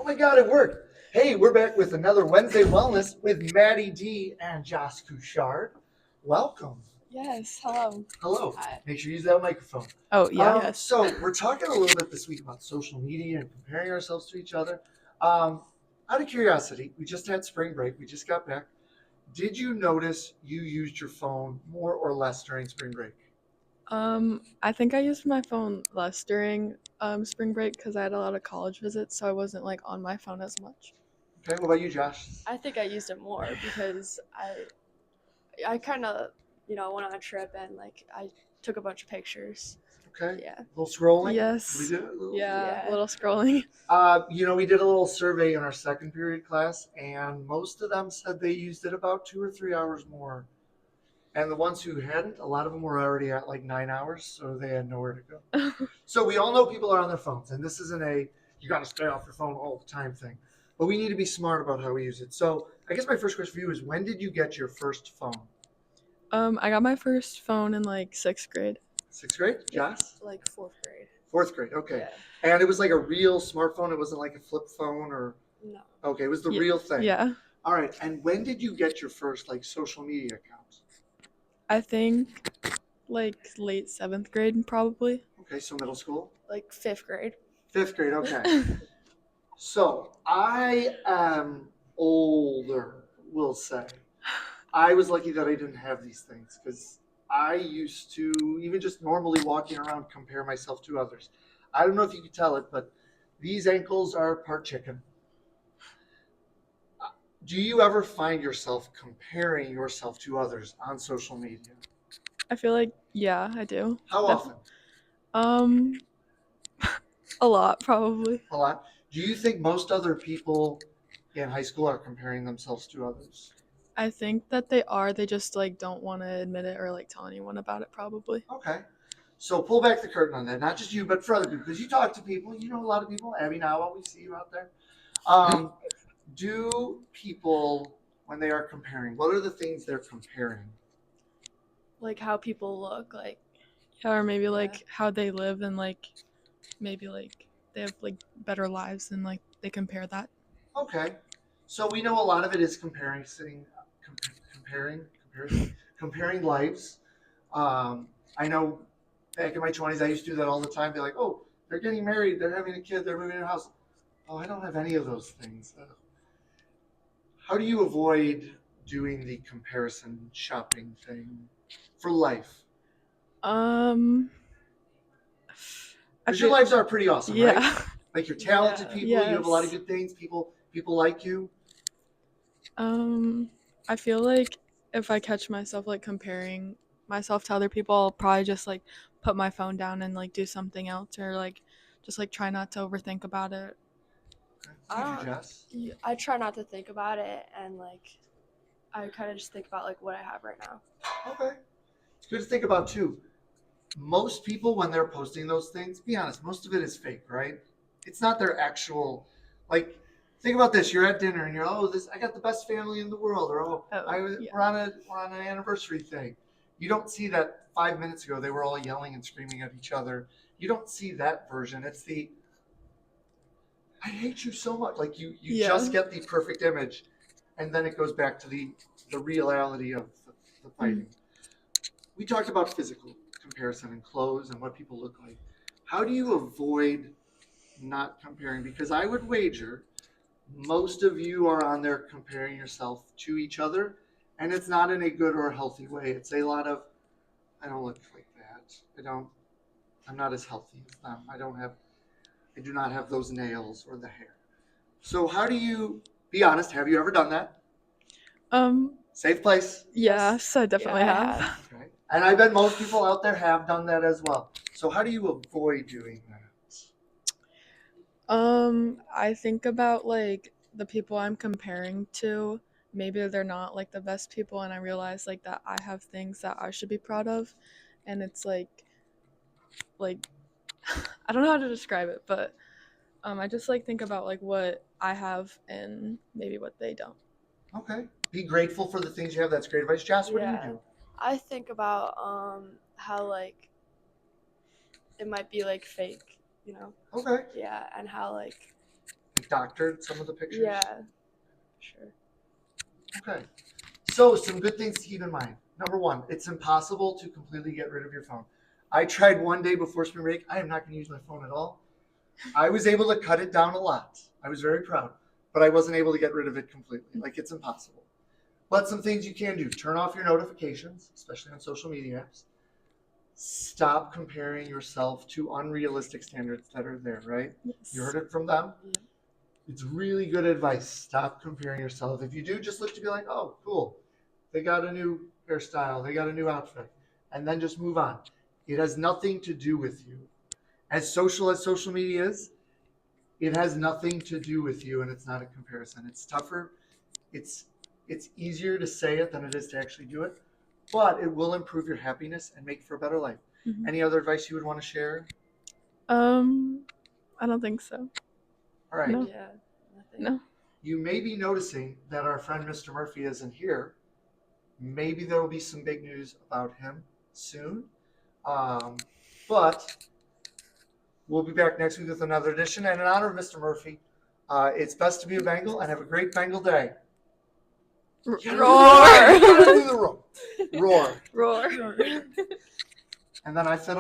my God, it worked. Hey, we're back with another Wednesday Wellness with Maddie D and Josh Couchard. Welcome. Yes, hello. Hello. Hi. Make sure you use that microphone. Oh, yeah. Yes. So we're talking a little bit this week about social media and comparing ourselves to each other. Out of curiosity, we just had spring break. We just got back. Did you notice you used your phone more or less during spring break? I think I used my phone less during spring break because I had a lot of college visits, so I wasn't like on my phone as much. Okay, what about you, Josh? I think I used it more because I kind of went on a trip and like I took a bunch of pictures. Okay. Yeah. A little scrolling? Yes. We did a little. Yeah, Yeah. a little scrolling. We did a little survey in our second period class, and most of them said they used it about 2 or 3 hours more. And the ones who hadn't, a lot of them were already at like 9 hours, so they had nowhere to go. So we all know people are on their phones, and this isn't a you got to stay off your phone all the time thing. But we need to be smart about how we use it. So I guess my first question for you is, when did you get your first phone? I got my first phone in like 6th grade. Sixth grade? Josh? Like fourth grade. Fourth grade, okay. Yeah. And it was like a real smartphone? It wasn't like a flip phone or. No. Okay, it was the real thing. Yeah. All right, and when did you get your first like social media account? I think like late 7th grade probably. Okay, so middle school? Like fifth grade. Fifth grade, okay. So I am older, we'll say. I was lucky that I didn't have these things because I used to, even just normally walking around, compare myself to others. I don't know if you can tell it, but these ankles are part chicken. Do you ever find yourself comparing yourself to others on social media? I feel like yeah, I do. How often? A lot probably. A lot. Do you think most other people in high school are comparing themselves to others? I think that they are. They just like don't want to admit it or like tell anyone about it probably. Okay. So pull back the curtain on that. Not just you, but for other people. Because you talk to people. You know a lot of people. Abby, now we see you out there. Do people, when they are comparing, what are the things they're comparing? Like how people look. Like Yeah, or maybe like how they live and like maybe like they have like better lives and like they compare that. Okay. So we know a lot of it is comparing lives. I know back in my 20s, I used to do that all the time. Be like, oh, they're getting married, they're having a kid, they're moving in a house. Oh, I don't have any of those things. How do you avoid doing the comparison shopping thing for life? I Because your feel, lives are pretty awesome, yeah. right? Like you're talented Yeah. people, you have a lot of Yes. good things. People like you. I feel like if I catch myself like comparing myself to other people, I'll probably just like put my phone down and like do something else or like just like try not to overthink about it. What did you, Jess? I try not to think about it and like I kind of just think about like what I have right now. Okay. It's good to think about too. Most people, when they're posting those things, be honest, most of it is fake, right? It's not their actual, like, think about this. You're at dinner and you're, oh, I got the best family in the world, or Yeah. we're on an anniversary thing. You don't see that 5 minutes ago they were all yelling and screaming at each other. You don't see that version. It's the I hate you so much. Like you Yeah. just get the perfect image, and then it goes back to the reality of the fighting. We talked about physical comparison and clothes and what people look like. How do you avoid not comparing? Because I would wager most of you are on there comparing yourself to each other, and it's not in a good or healthy way. It's a lot of, I don't look like that. I'm not as healthy as them. I do not have those nails or the hair. So how do you be honest? Have you ever done that? Safe place. Yes, I definitely Yeah, I have. Okay. And I bet most people out there have done that as well. So how do you avoid doing that? I think about like the people I'm comparing to. Maybe they're not like the best people, and I realize like that I have things that I should be proud of, and it's like I don't know how to describe it, but I just like think about like what I have and maybe what they don't. Okay. Be grateful for the things you have. That's great advice. Josh, what do you Yeah. do? I think about how like it might be like fake, Okay. yeah, and how like doctored some of the pictures? Yeah. Sure. Okay. So some good things to keep in mind. Number one, it's impossible to completely get rid of your phone. I tried one day before spring break. I am not going to use my phone at all. I was able to cut it down a lot. I was very proud, but I wasn't able to get rid of it completely. Like, it's impossible. But some things you can do. Turn off your notifications, especially on social media apps. Stop comparing yourself to unrealistic standards that are there, right? Yes. You heard it from them. Yeah. It's really good advice. Stop comparing yourself. If you do, just look to be like, oh, cool. They got a new hairstyle. They got a new outfit. And then just move on. It has nothing to do with you. As social media is, it has nothing to do with you, and it's not a comparison. It's tougher. It's easier to say it than it is to actually do it, but it will improve your happiness and make for a better life. Mhm. Any other advice you would want to share? I don't think so. All right. No. Yeah. Nothing. No. You may be noticing that our friend Mr. Murphy isn't here. Maybe there will be some big news about him soon. But we'll be back next week with another edition. And in honor of Mr. Murphy, it's best to be a Bengal and have a great Bengal day. Roar. You gotta do the roar. Roar. Roar. And then I said